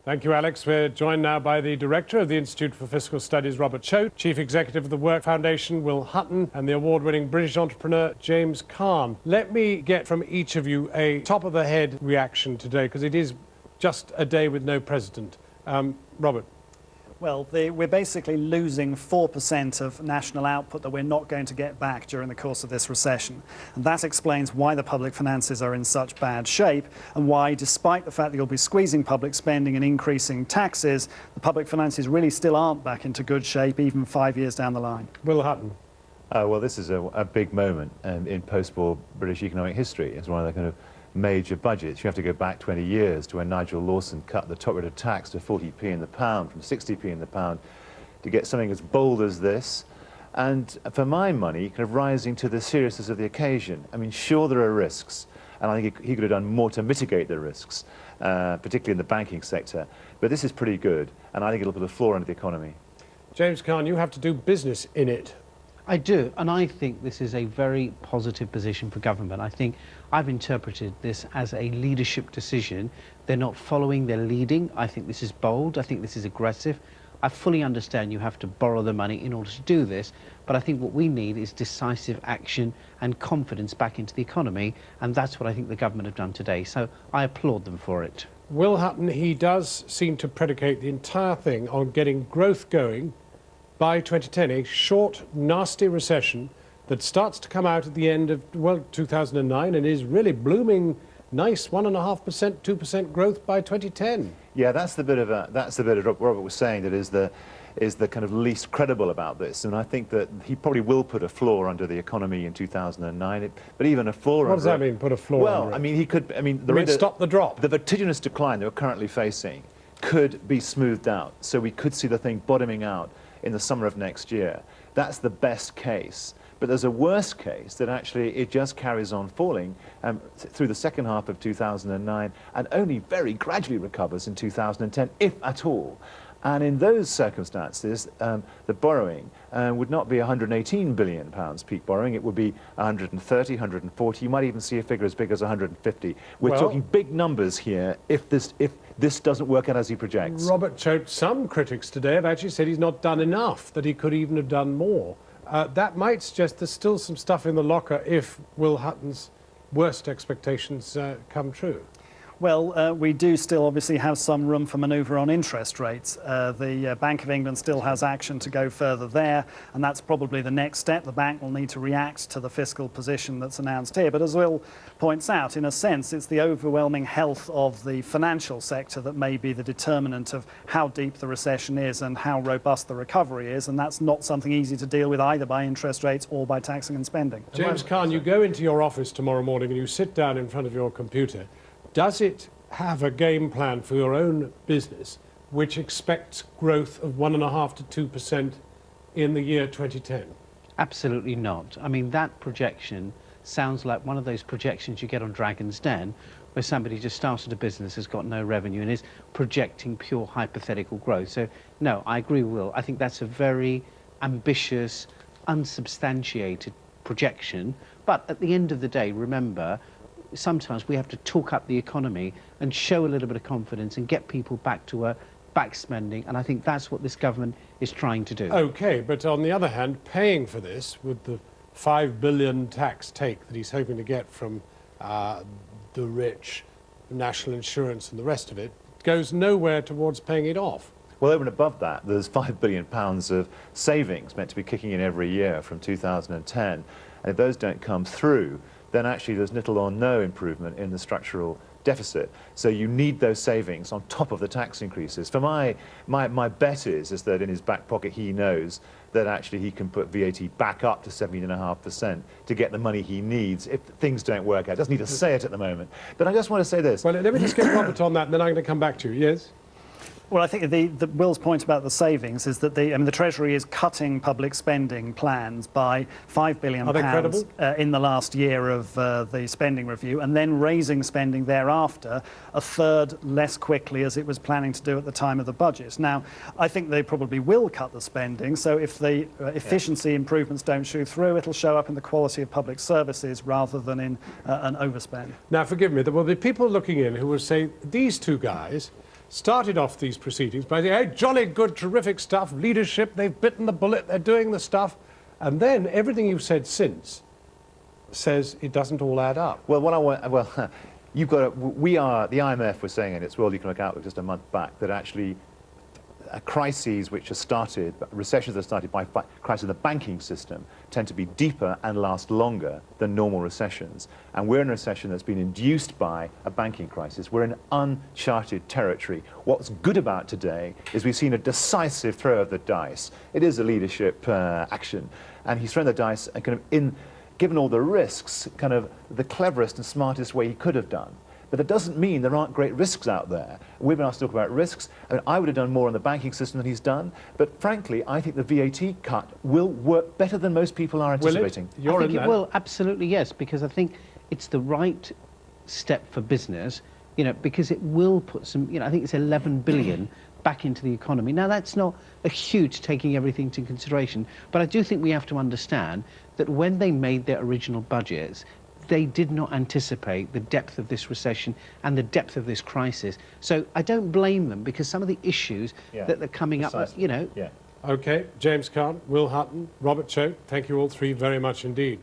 Thank you, Alex. We're joined now by the Director of the Institute for Fiscal Studies, Robert Choate, Chief Executive of the Work Foundation, Will Hutton, and the award-winning British entrepreneur, James Caan. Let me get from each of you a top-of-the-head reaction today, because it is just a day with no president. Robert. Well, we're basically losing 4% of national output that we're not going to get back during the course of this recession. And that explains why the public finances are in such bad shape and why, despite the fact that you'll be squeezing public spending and increasing taxes, the public finances really still aren't back into good shape even 5 years down the line. Will Hutton. Well, this is a big moment in post-war British economic history. It's one of the kind of major budgets. You have to go back 20 years to when Nigel Lawson cut the top rate of tax to 40p in the pound from 60p in the pound to get something as bold as this. And for my money, kind of rising to the seriousness of the occasion. I mean, sure, there are risks, and I think he could have done more to mitigate the risks, particularly in the banking sector. But this is pretty good, and I think it'll put a floor under the economy. James Caan, you have to do business in it. I do, and I think this is a very positive position for government. I think I've interpreted this as a leadership decision. They're not following, they're leading. I think this is bold, I think this is aggressive. I fully understand you have to borrow the money in order to do this, but I think what we need is decisive action and confidence back into the economy, and that's what I think the government have done today. So I applaud them for it. Will Hutton, he does seem to predicate the entire thing on getting growth going by 2010, a short, nasty recession that starts to come out at the end of, well, 2009 and is really blooming nice 1.5%, 2% growth by 2010. Yeah, that's the bit of what Robert was saying that is the kind of least credible about this. And I think that he probably will put a floor under the economy in 2009. But even a floor under... What does that mean, put a floor under it? Well, I mean, he could... I mean, stop the drop. The vertiginous decline that we're currently facing could be smoothed out. So we could see the thing bottoming out in the summer of next year. That's the best case. But there's a worst case that actually it just carries on falling through the second half of 2009 and only very gradually recovers in 2010, if at all. And in those circumstances, the borrowing would not be 118 billion pounds peak borrowing. It would be 130, 140. You might even see a figure as big as 150. We're talking big numbers here if this doesn't work out as he projects. Robert Choate, some critics today have actually said he's not done enough, that he could even have done more. That might suggest there's still some stuff in the locker if Will Hutton's worst expectations come true. Well, we do still obviously have some room for manoeuvre on interest rates. The Bank of England still has action to go further there, and that's probably the next step. The bank will need to react to the fiscal position that's announced here. But as Will points out, in a sense, it's the overwhelming health of the financial sector that may be the determinant of how deep the recession is and how robust the recovery is, and that's not something easy to deal with either by interest rates or by taxing and spending. James Caan, you go into your office tomorrow morning and you sit down in front of your computer. Does it have a game plan for your own business which expects growth of 1.5% to 2% in the year 2010? Absolutely not. I mean, that projection sounds like one of those projections you get on Dragon's Den, where somebody just started a business, has got no revenue, and is projecting pure hypothetical growth. So, no, I agree with Will. I think that's a very ambitious, unsubstantiated projection. But at the end of the day, remember, sometimes we have to talk up the economy and show a little bit of confidence and get people back to back spending, and I think that's what this government is trying to do. OK, but on the other hand, paying for this with the 5 billion tax take that he's hoping to get from the rich, national insurance and the rest of it, goes nowhere towards paying it off. Well, over and above that, there's £5 billion of savings meant to be kicking in every year from 2010, and if those don't come through, then actually there's little or no improvement in the structural deficit. So you need those savings on top of the tax increases. For my bet is that in his back pocket he knows that actually he can put VAT back up to 17.5% to get the money he needs if things don't work out. Doesn't need to say it at the moment. But I just want to say this. Well, let me just get Robert on that, and then I'm going to come back to you. Yes? Well, I think Will's point about the savings is that the Treasury is cutting public spending plans by £5 billion in the last year of the spending review, and then raising spending thereafter a third less quickly as it was planning to do at the time of the budget. Now, I think they probably will cut the spending, so if the efficiency improvements don't shoot through, it'll show up in the quality of public services rather than in an overspend. Now, forgive me, there will be people looking in who will say, these two guys started off these proceedings by saying, hey, jolly good, terrific stuff, leadership, they've bitten the bullet, they're doing the stuff. And then everything you've said since says it doesn't all add up. Well, what I want, well, you've got to, we are, the IMF was saying in its World Economic Outlook just a month back that actually crises which are started, recessions that are started by crises of the banking system tend to be deeper and last longer than normal recessions. And we're in a recession that's been induced by a banking crisis. We're in uncharted territory. What's good about today is we've seen a decisive throw of the dice. It is a leadership action. And he's thrown the dice and kind of given all the risks, kind of the cleverest and smartest way he could have done. But that doesn't mean there aren't great risks out there. We've been asked to talk about risks. I mean, I would have done more on the banking system than he's done. But frankly, I think the VAT cut will work better than most people are anticipating. Will it? I think it will, absolutely, yes, because I think it's the right step for business, you know, because it will put some, you know, I think it's 11 billion back into the economy. Now, that's not a huge taking everything into consideration, but I do think we have to understand that when they made their original budgets, they did not anticipate the depth of this recession and the depth of this crisis. So I don't blame them, because some of the issues that they're coming up with, you know. OK, James Caan, Will Hutton, Robert Choate, thank you all three very much indeed.